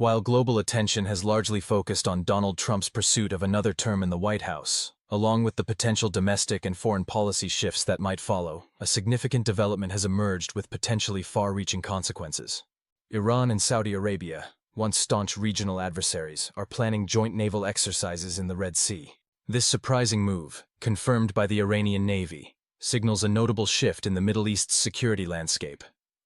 While global attention has largely focused on Donald Trump's pursuit of another term in the White House, along with the potential domestic and foreign policy shifts that might follow, a significant development has emerged with potentially far-reaching consequences. Iran and Saudi Arabia, once staunch regional adversaries, are planning joint naval exercises in the Red Sea. This surprising move, confirmed by the Iranian Navy, signals a notable shift in the Middle East's security landscape,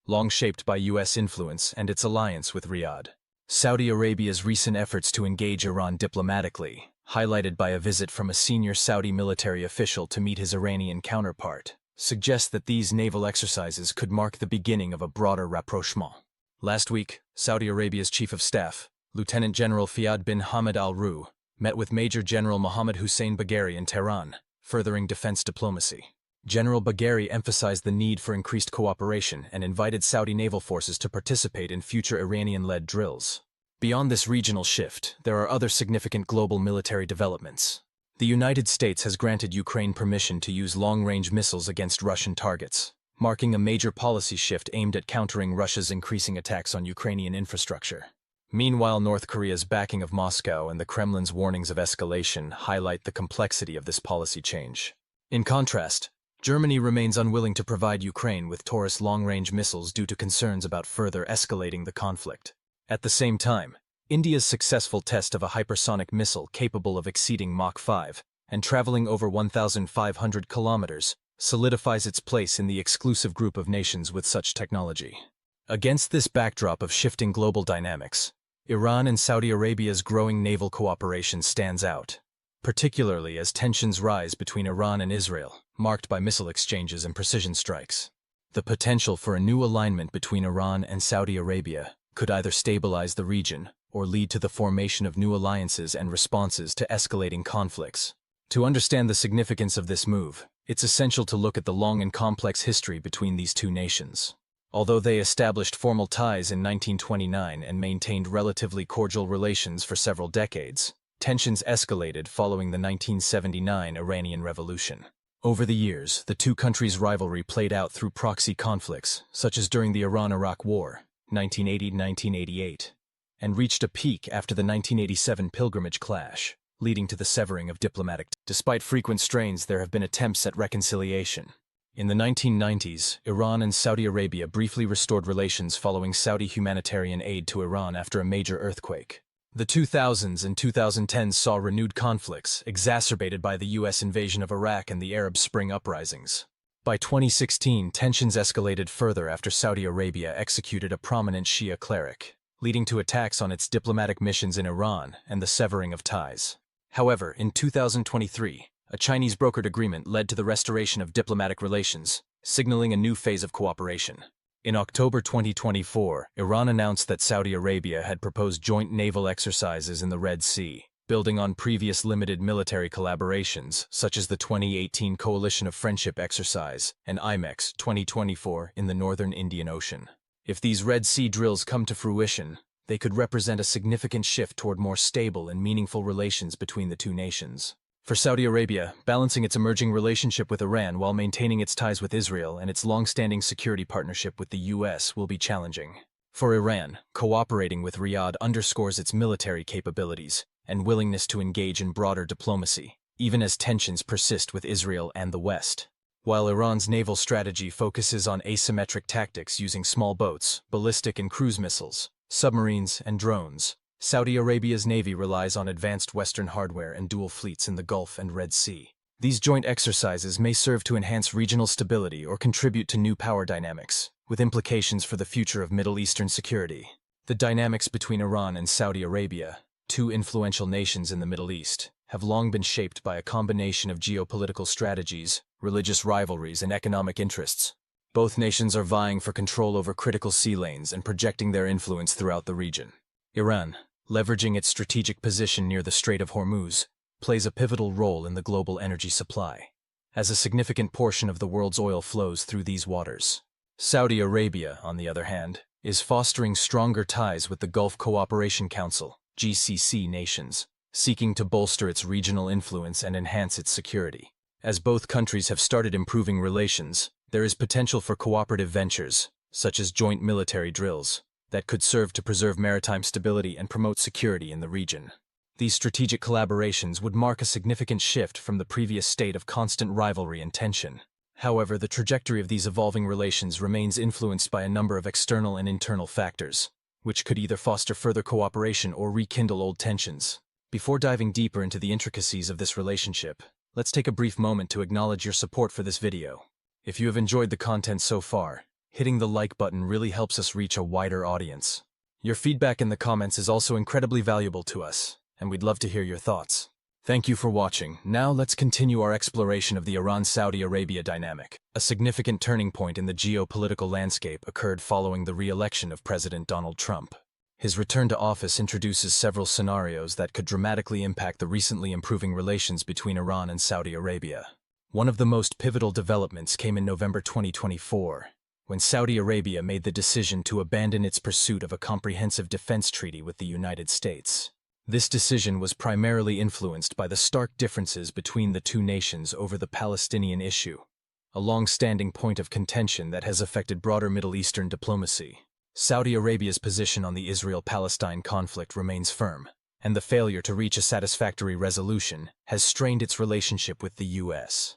long shaped by U.S. influence and its alliance with Riyadh. Saudi Arabia's recent efforts to engage Iran diplomatically, highlighted by a visit from a senior Saudi military official to meet his Iranian counterpart, suggest that these naval exercises could mark the beginning of a broader rapprochement. Last week, Saudi Arabia's Chief of Staff, Lieutenant General Fiyad bin Hamad al-Ruh, met with Major General Mohammad Hussein Bagheri in Tehran, furthering defense diplomacy. General Bagheri emphasized the need for increased cooperation and invited Saudi naval forces to participate in future Iranian-led drills. Beyond this regional shift, there are other significant global military developments. The United States has granted Ukraine permission to use long-range missiles against Russian targets, marking a major policy shift aimed at countering Russia's increasing attacks on Ukrainian infrastructure. Meanwhile, North Korea's backing of Moscow and the Kremlin's warnings of escalation highlight the complexity of this policy change. In contrast, Germany remains unwilling to provide Ukraine with Taurus long-range missiles due to concerns about further escalating the conflict. At the same time, India's successful test of a hypersonic missile capable of exceeding Mach 5 and traveling over 1,500 kilometers solidifies its place in the exclusive group of nations with such technology. Against this backdrop of shifting global dynamics, Iran and Saudi Arabia's growing naval cooperation stands out, particularly as tensions rise between Iran and Israel, marked by missile exchanges and precision strikes. The potential for a new alignment between Iran and Saudi Arabia could either stabilize the region or lead to the formation of new alliances and responses to escalating conflicts. To understand the significance of this move, it's essential to look at the long and complex history between these two nations. Although they established formal ties in 1929 and maintained relatively cordial relations for several decades, tensions escalated following the 1979 Iranian Revolution. Over the years, the two countries' rivalry played out through proxy conflicts, such as during the Iran-Iraq War, 1980-1988, and reached a peak after the 1987 pilgrimage clash, leading to the severing of diplomatic ties. Despite frequent strains, there have been attempts at reconciliation. In the 1990s, Iran and Saudi Arabia briefly restored relations following Saudi humanitarian aid to Iran after a major earthquake. The 2000s and 2010s saw renewed conflicts, exacerbated by the U.S. invasion of Iraq and the Arab Spring uprisings. By 2016, tensions escalated further after Saudi Arabia executed a prominent Shia cleric, leading to attacks on its diplomatic missions in Iran and the severing of ties. However, in 2023, a Chinese brokered agreement led to the restoration of diplomatic relations, signaling a new phase of cooperation. In October 2024, Iran announced that Saudi Arabia had proposed joint naval exercises in the Red Sea, building on previous limited military collaborations, such as the 2018 Coalition of Friendship exercise and IMEX 2024 in the northern Indian Ocean. If these Red Sea drills come to fruition, they could represent a significant shift toward more stable and meaningful relations between the two nations. For Saudi Arabia, balancing its emerging relationship with Iran while maintaining its ties with Israel and its long-standing security partnership with the U.S. will be challenging. For Iran, cooperating with Riyadh underscores its military capabilities and willingness to engage in broader diplomacy, even as tensions persist with Israel and the West. While Iran's naval strategy focuses on asymmetric tactics using small boats, ballistic and cruise missiles, submarines, and drones, Saudi Arabia's navy relies on advanced Western hardware and dual fleets in the Gulf and Red Sea. These joint exercises may serve to enhance regional stability or contribute to new power dynamics, with implications for the future of Middle Eastern security. The dynamics between Iran and Saudi Arabia, two influential nations in the Middle East, have long been shaped by a combination of geopolitical strategies, religious rivalries, and economic interests. Both nations are vying for control over critical sea lanes and projecting their influence throughout the region. Iran, leveraging its strategic position near the Strait of Hormuz, plays a pivotal role in the global energy supply, as a significant portion of the world's oil flows through these waters. Saudi Arabia, on the other hand, is fostering stronger ties with the Gulf Cooperation Council, GCC nations, seeking to bolster its regional influence and enhance its security. As both countries have started improving relations, there is potential for cooperative ventures, such as joint military drills, that could serve to preserve maritime stability and promote security in the region. These strategic collaborations would mark a significant shift from the previous state of constant rivalry and tension. However, the trajectory of these evolving relations remains influenced by a number of external and internal factors, which could either foster further cooperation or rekindle old tensions. Before diving deeper into the intricacies of this relationship, let's take a brief moment to acknowledge your support for this video. If you have enjoyed the content so far, hitting the like button really helps us reach a wider audience. Your feedback in the comments is also incredibly valuable to us, and we'd love to hear your thoughts. Thank you for watching. Now let's continue our exploration of the Iran-Saudi Arabia dynamic. A significant turning point in the geopolitical landscape occurred following the re-election of President Donald Trump. His return to office introduces several scenarios that could dramatically impact the recently improving relations between Iran and Saudi Arabia. One of the most pivotal developments came in November 2024, when Saudi Arabia made the decision to abandon its pursuit of a comprehensive defense treaty with the United States. This decision was primarily influenced by the stark differences between the two nations over the Palestinian issue, a long-standing point of contention that has affected broader Middle Eastern diplomacy. Saudi Arabia's position on the Israel-Palestine conflict remains firm, and the failure to reach a satisfactory resolution has strained its relationship with the U.S.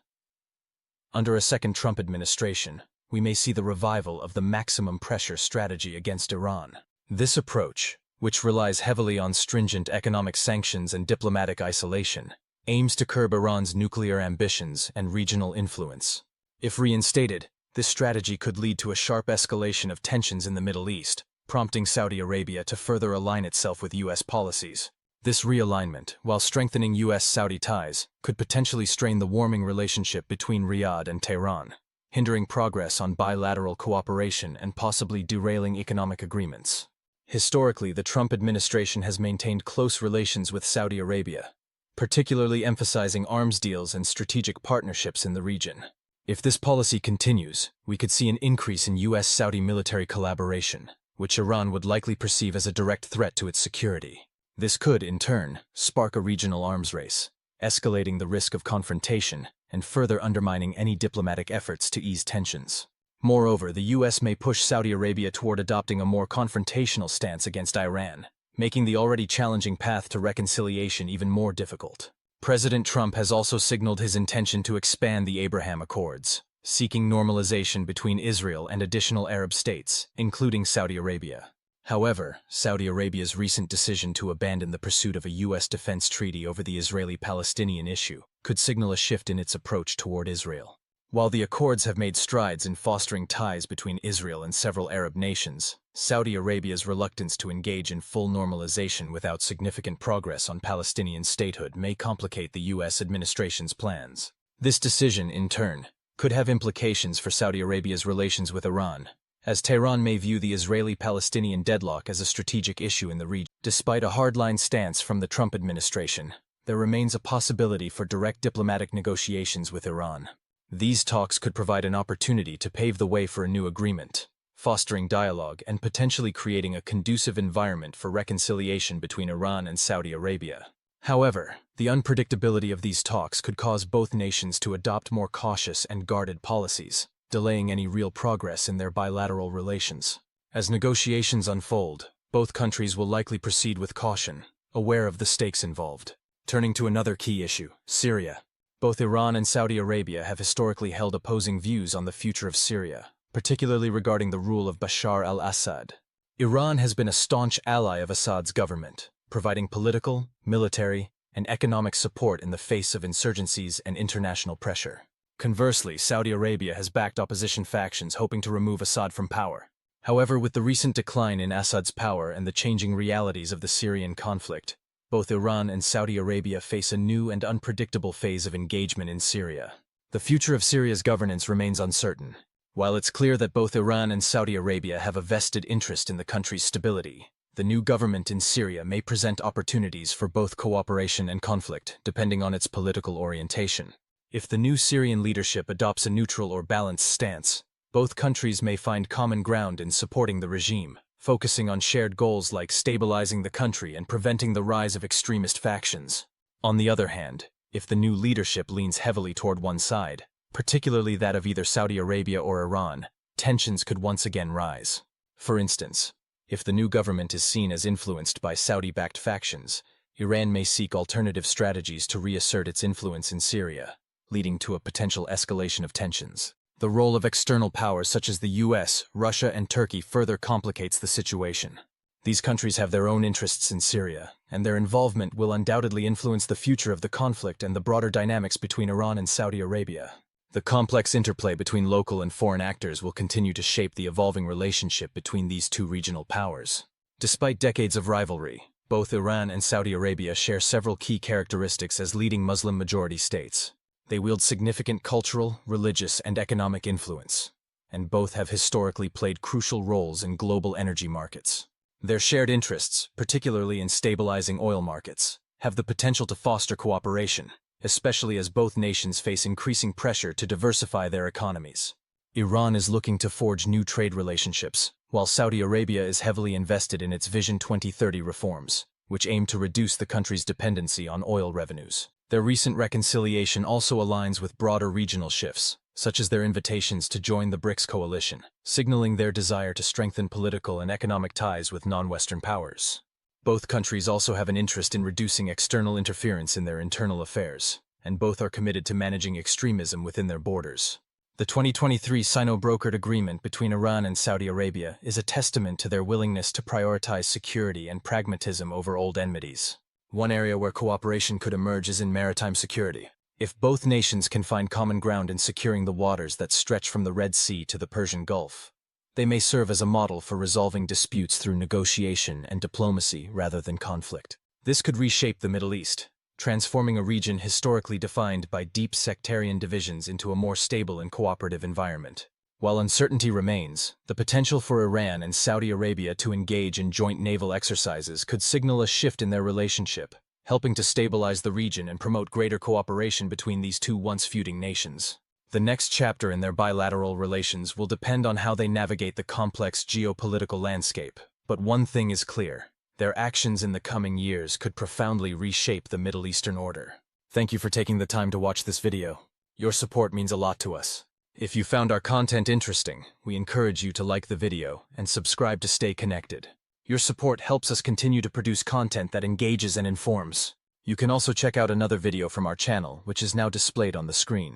Under a second Trump administration, we may see the revival of the maximum pressure strategy against Iran. This approach, which relies heavily on stringent economic sanctions and diplomatic isolation, aims to curb Iran's nuclear ambitions and regional influence. If reinstated, this strategy could lead to a sharp escalation of tensions in the Middle East, prompting Saudi Arabia to further align itself with U.S. policies. This realignment, while strengthening U.S.-Saudi ties, could potentially strain the warming relationship between Riyadh and Tehran, hindering progress on bilateral cooperation and possibly derailing economic agreements. Historically, the Trump administration has maintained close relations with Saudi Arabia, particularly emphasizing arms deals and strategic partnerships in the region. If this policy continues, we could see an increase in U.S.-Saudi military collaboration, which Iran would likely perceive as a direct threat to its security. This could, in turn, spark a regional arms race, escalating the risk of confrontation and further undermining any diplomatic efforts to ease tensions. Moreover, the U.S. may push Saudi Arabia toward adopting a more confrontational stance against Iran, making the already challenging path to reconciliation even more difficult. President Trump has also signaled his intention to expand the Abraham Accords, seeking normalization between Israel and additional Arab states, including Saudi Arabia. However, Saudi Arabia's recent decision to abandon the pursuit of a U.S. defense treaty over the Israeli-Palestinian issue could signal a shift in its approach toward Israel. While the accords have made strides in fostering ties between Israel and several Arab nations, Saudi Arabia's reluctance to engage in full normalization without significant progress on Palestinian statehood may complicate the U.S. administration's plans. This decision, in turn, could have implications for Saudi Arabia's relations with Iran, as Tehran may view the Israeli-Palestinian deadlock as a strategic issue in the region. Despite a hardline stance from the Trump administration, there remains a possibility for direct diplomatic negotiations with Iran. These talks could provide an opportunity to pave the way for a new agreement, fostering dialogue and potentially creating a conducive environment for reconciliation between Iran and Saudi Arabia. However, the unpredictability of these talks could cause both nations to adopt more cautious and guarded policies, delaying any real progress in their bilateral relations. As negotiations unfold, both countries will likely proceed with caution, aware of the stakes involved. Turning to another key issue, Syria. Both Iran and Saudi Arabia have historically held opposing views on the future of Syria, particularly regarding the rule of Bashar al-Assad. Iran has been a staunch ally of Assad's government, providing political, military, and economic support in the face of insurgencies and international pressure. Conversely, Saudi Arabia has backed opposition factions hoping to remove Assad from power. However, with the recent decline in Assad's power and the changing realities of the Syrian conflict, both Iran and Saudi Arabia face a new and unpredictable phase of engagement in Syria. The future of Syria's governance remains uncertain. While it's clear that both Iran and Saudi Arabia have a vested interest in the country's stability, the new government in Syria may present opportunities for both cooperation and conflict, depending on its political orientation. If the new Syrian leadership adopts a neutral or balanced stance, both countries may find common ground in supporting the regime, focusing on shared goals like stabilizing the country and preventing the rise of extremist factions. On the other hand, if the new leadership leans heavily toward one side, particularly that of either Saudi Arabia or Iran, tensions could once again rise. For instance, If the new government is seen as influenced by Saudi-backed factions, Iran may seek alternative strategies to reassert its influence in Syria, leading to a potential escalation of tensions. The role of external powers such as the US, Russia, and Turkey further complicates the situation. These countries have their own interests in Syria, and their involvement will undoubtedly influence the future of the conflict and the broader dynamics between Iran and Saudi Arabia. The complex interplay between local and foreign actors will continue to shape the evolving relationship between these two regional powers. Despite decades of rivalry, both Iran and Saudi Arabia share several key characteristics as leading Muslim-majority states. They wield significant cultural, religious, and economic influence, and both have historically played crucial roles in global energy markets. Their shared interests, particularly in stabilizing oil markets, have the potential to foster cooperation, especially as both nations face increasing pressure to diversify their economies. Iran is looking to forge new trade relationships, while Saudi Arabia is heavily invested in its Vision 2030 reforms, which aim to reduce the country's dependency on oil revenues. Their recent reconciliation also aligns with broader regional shifts, such as their invitations to join the BRICS coalition, signaling their desire to strengthen political and economic ties with non-Western powers. Both countries also have an interest in reducing external interference in their internal affairs, and both are committed to managing extremism within their borders. The 2023 Sino-brokered agreement between Iran and Saudi Arabia is a testament to their willingness to prioritize security and pragmatism over old enmities. One area where cooperation could emerge is in maritime security. If both nations can find common ground in securing the waters that stretch from the Red Sea to the Persian Gulf, they may serve as a model for resolving disputes through negotiation and diplomacy rather than conflict. This could reshape the Middle East, transforming a region historically defined by deep sectarian divisions into a more stable and cooperative environment. While uncertainty remains, the potential for Iran and Saudi Arabia to engage in joint naval exercises could signal a shift in their relationship, helping to stabilize the region and promote greater cooperation between these two once feuding nations. The next chapter in their bilateral relations will depend on how they navigate the complex geopolitical landscape. But one thing is clear: their actions in the coming years could profoundly reshape the Middle Eastern order. Thank you for taking the time to watch this video. Your support means a lot to us. If you found our content interesting, we encourage you to like the video and subscribe to stay connected. Your support helps us continue to produce content that engages and informs. You can also check out another video from our channel, which is now displayed on the screen.